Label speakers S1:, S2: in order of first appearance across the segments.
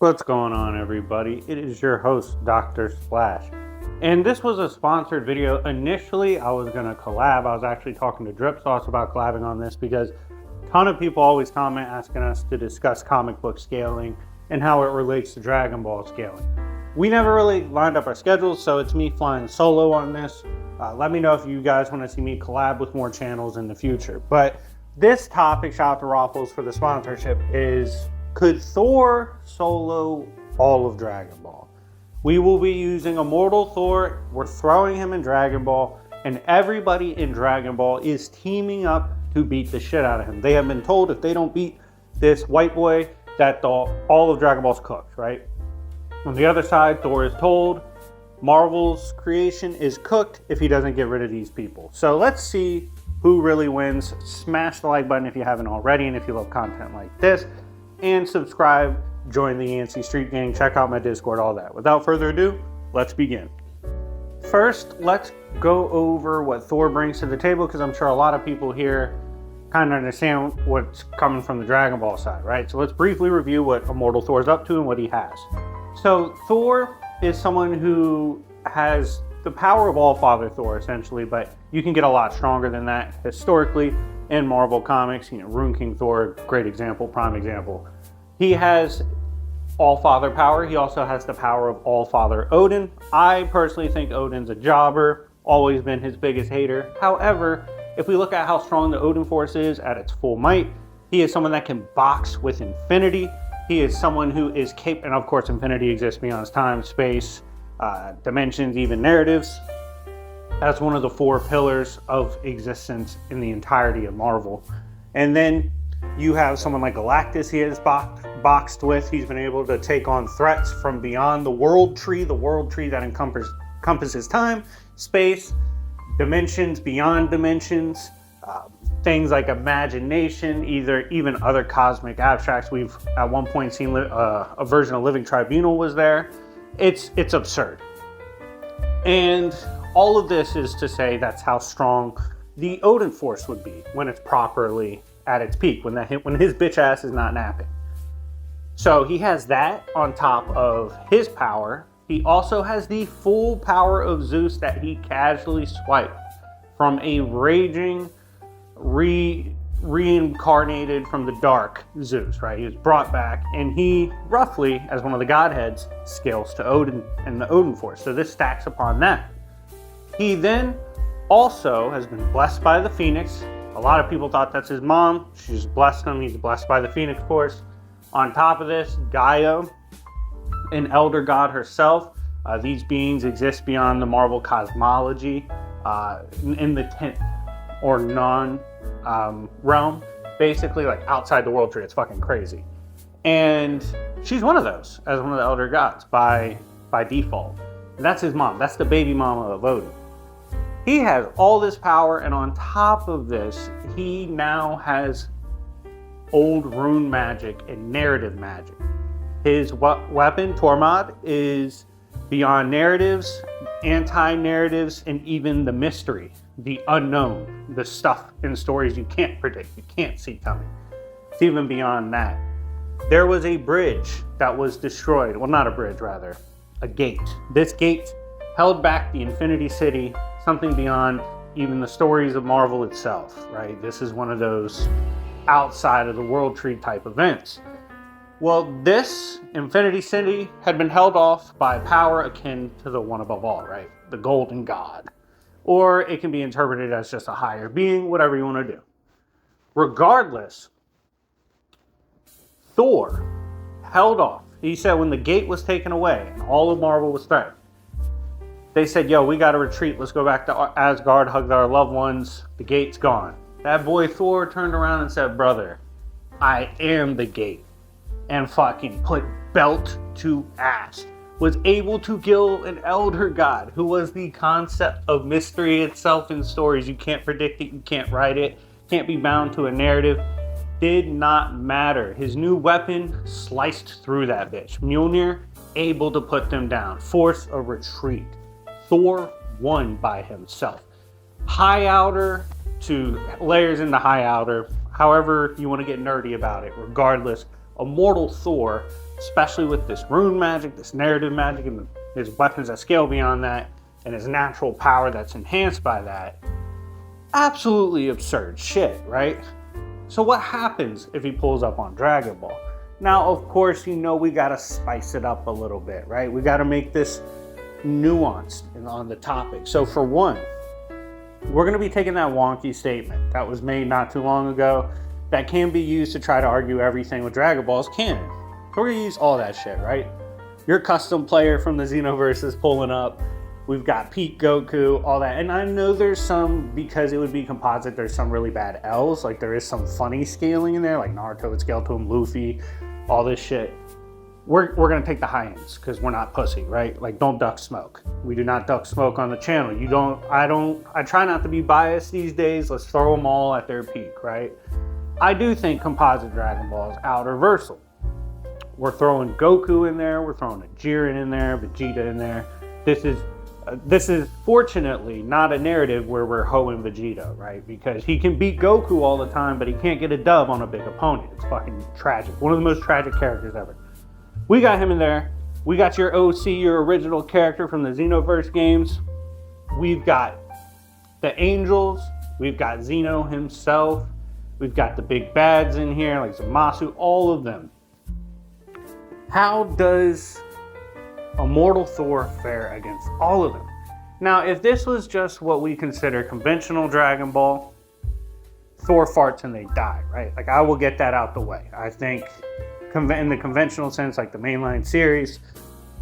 S1: What's going on, everybody? It is your host, Dr. Splash. And this was a sponsored video. Initially, I was going to collab. I was actually talking to Drip Sauce about collabing on this because a ton of people always comment asking us to discuss comic book scaling and how it relates to Dragon Ball scaling. We never really lined up our schedules, so it's me flying solo on this. Let me know if you guys want to see me collab with more channels in the future. But this topic, shout out to Raffles for the sponsorship, is could Thor solo all of Dragon Ball? We will be using Immortal Thor. We're throwing him in Dragon Ball, and everybody in Dragon Ball is teaming up to beat the shit out of him. They have been told if they don't beat this white boy, that all of Dragon Ball's cooked, right? On the other side, Thor is told Marvel's creation is cooked if he doesn't get rid of these people. So let's see who really wins. Smash the like button if you haven't already, and if you love content like this. And subscribe, join the ENC Street Gang, check out my Discord, all that. Without further ado, let's begin. First, let's go over what Thor brings to the table, because I'm sure a lot of people here kind of understand what's coming from the Dragon Ball side, right? So let's briefly review what Immortal Thor's up to and what he has. So Thor is someone who has the power of All-Father Thor, essentially, but you can get a lot stronger than that historically in Marvel Comics. You know, Rune King Thor, great example, prime example. He has All-Father power. He also has the power of All-Father Odin. I personally think Odin's a jobber, always been his biggest hater. However, if we look at how strong the Odin Force is at its full might, he is someone that can box with infinity. He is someone who is capable, and of course infinity exists beyond time, space, dimensions, even narratives. That's one of the four pillars of existence in the entirety of Marvel. And then you have someone like Galactus he has boxed with. He's been able to take on threats from beyond the world tree that encompasses time, space, dimensions, beyond dimensions, things like imagination, even other cosmic abstracts. We've at one point seen a version of Living Tribunal was there. It's absurd. And all of this is to say that's how strong the Odin Force would be when it's properly at its peak, when his bitch ass is not napping. So he has that on top of his power. He also has the full power of Zeus that he casually swiped from a raging, reincarnated from the dark Zeus, right? He was brought back, and he roughly, as one of the godheads, scales to Odin and the Odin Force. So this stacks upon that. He then also has been blessed by the Phoenix. A lot of people thought that's his mom. She's blessed him. He's blessed by the Phoenix Force. On top of this, Gaia, an elder god herself. These beings exist beyond the Marvel cosmology in the 10th or realm, basically, like outside the world tree. It's fucking crazy. And she's one of those as one of the elder gods by default. And that's his mom. That's the baby mama of Odin. He has all this power, and on top of this, he now has old rune magic and narrative magic. His weapon, Tormod, is beyond narratives, anti-narratives, and even the mystery, the unknown, the stuff in stories you can't predict, you can't see coming. It's even beyond that. There was a bridge that was destroyed. Well, not a bridge, rather. A gate. This gate held back the Infinity City, something beyond even the stories of Marvel itself, right? This is one of those outside of the world tree type events. Well, this Infinity City had been held off by power akin to the one above all, right? The Golden God. Or it can be interpreted as just a higher being, whatever you want to do. Regardless, Thor held off. He said when the gate was taken away and all of Marvel was threatened, they said, yo, we got to retreat. Let's go back to Asgard, hug our loved ones. The gate's gone. That boy Thor turned around and said, brother, I am the gate. And fucking put belt to ass. Was able to kill an elder god who was the concept of mystery itself in stories. You can't predict it. You can't write it. Can't be bound to a narrative. Did not matter. His new weapon sliced through that bitch. Mjolnir, able to put them down. Force a retreat. Thor won by himself. High outer to layers into high outer. However you want to get nerdy about it. Regardless, Immortal Thor especially with this rune magic, this narrative magic, and his weapons that scale beyond that, and his natural power that's enhanced by that. Absolutely absurd shit, right? So what happens if he pulls up on Dragon Ball? Now, of course, we gotta spice it up a little bit, right? We gotta make this nuanced on the topic. So for one, we're gonna be taking that wonky statement that was made not too long ago that can be used to try to argue everything with Dragon Ball is canon. So we're gonna use all that shit, right? Your custom player from the Xenoverse is pulling up. We've got Pete Goku, all that. And I know there's some, because it would be composite, there's some really bad L's. Like there is some funny scaling in there, like Naruto would scale to him, Luffy, all this shit. We're gonna take the high ends because we're not pussy, right? Like don't duck smoke. We do not duck smoke on the channel. I try not to be biased these days. Let's throw them all at their peak, right? I do think composite Dragon Ball is outer versal. We're throwing Goku in there. We're throwing a Jiren in there, Vegeta in there. This is fortunately not a narrative where we're hoeing Vegeta, right? Because he can beat Goku all the time, but he can't get a dub on a big opponent. It's fucking tragic. One of the most tragic characters ever. We got him in there. We got your OC, your original character from the Xenoverse games. We've got the Angels. We've got Xeno himself. We've got the big bads in here, like Zamasu, all of them. How does Immortal Thor fare against all of them? Now, if this was just what we consider conventional Dragon Ball, Thor farts and they die, right? Like, I will get that out the way. I think in the conventional sense, like the mainline series,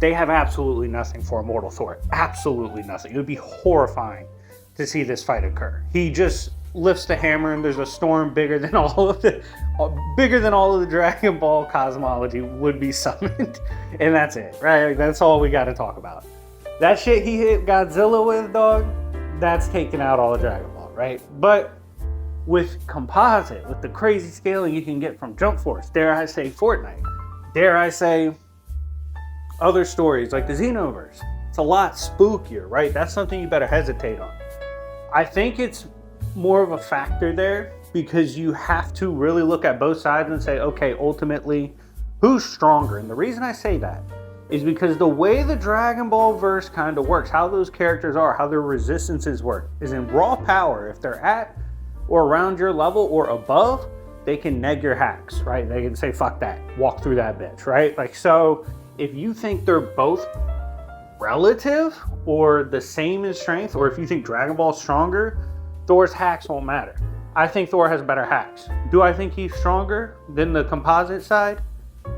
S1: they have absolutely nothing for Immortal Thor. Absolutely nothing. It would be horrifying to see this fight occur. He just lifts the hammer and there's a storm bigger than all of the Dragon Ball cosmology would be summoned. And that's it, right? Like, that's all we got to talk about. That shit he hit Godzilla with, dog, that's taking out all of Dragon Ball, right? But with composite, with the crazy scaling you can get from Jump Force, dare I say Fortnite, dare I say other stories like the Xenoverse, it's a lot spookier, right? That's something you better hesitate on. I think it's more of a factor there because you have to really look at both sides and say, okay, ultimately, who's stronger? And the reason I say that is because the way the Dragon Ball verse kind of works, how those characters are, how their resistances work, is in raw power. If they're at or around your level or above, they can neg your hacks, right? They can say, fuck that, walk through that bitch, right? Like, so if you think they're both relative or the same in strength, or if you think Dragon Ball's stronger, Thor's hacks won't matter. I think Thor has better hacks. Do I think he's stronger than the composite side?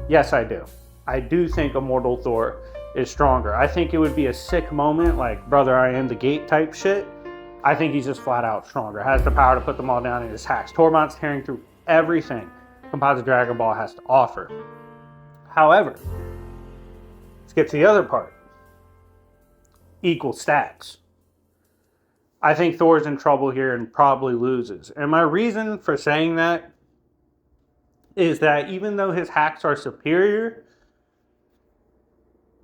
S1: Yes, I do. I do think Immortal Thor is stronger. I think it would be a sick moment, like Brother I Am the Gate type shit. I think he's just flat out stronger. Has the power to put them all down in his hacks. Tormont's tearing through everything composite Dragon Ball has to offer. However, let's get to the other part. Equal stats. I think Thor's in trouble here and probably loses. And my reason for saying that is that even though his hacks are superior,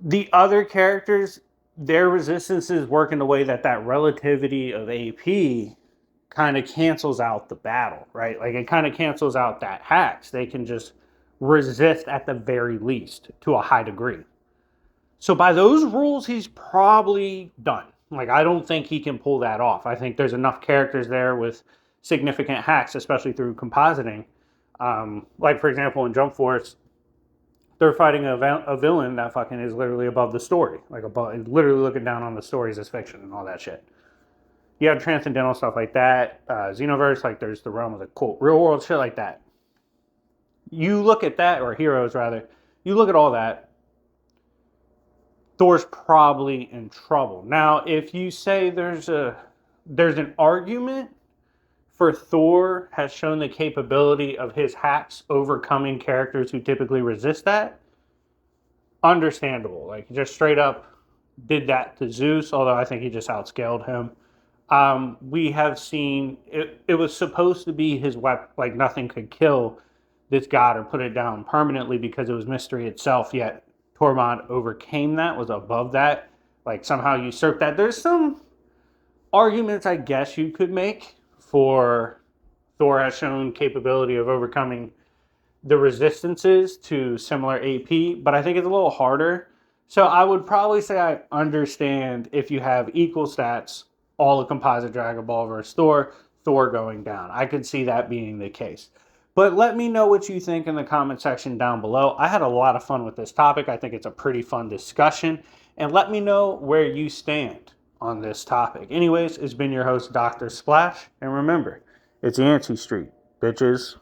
S1: the other characters, their resistances work in a way that relativity of AP kind of cancels out the battle, right? Like it kind of cancels out that hacks. They can just resist at the very least to a high degree. So by those rules, he's probably done. Like, I don't think he can pull that off. I think there's enough characters there with significant hacks, especially through compositing. Like, for example, in Jump Force, they're fighting a villain that fucking is literally above the story. Like, literally looking down on the stories as fiction and all that shit. You have transcendental stuff like that. Xenoverse, like, there's the realm of the quote, real world shit like that. You look at that, or heroes rather, you look at all that, Thor's probably in trouble. Now, if you say there's an argument for Thor has shown the capability of his hacks overcoming characters who typically resist that, understandable. Like, just straight up did that to Zeus, although I think he just outscaled him. We have seen, it was supposed to be his weapon, like nothing could kill this god or put it down permanently because it was mystery itself, yet Tormod overcame that, was above that, like somehow usurped that. There's some arguments I guess you could make for Thor has shown capability of overcoming the resistances to similar AP, but I think it's a little harder. So I would probably say I understand if you have equal stats, all the composite Dragon Ball versus Thor, Thor going down. I could see that being the case. But let me know what you think in the comment section down below. I had a lot of fun with this topic. I think it's a pretty fun discussion. And let me know where you stand on this topic. Anyways, it's been your host, Dr. Splash. And remember, it's Yancey Street, bitches.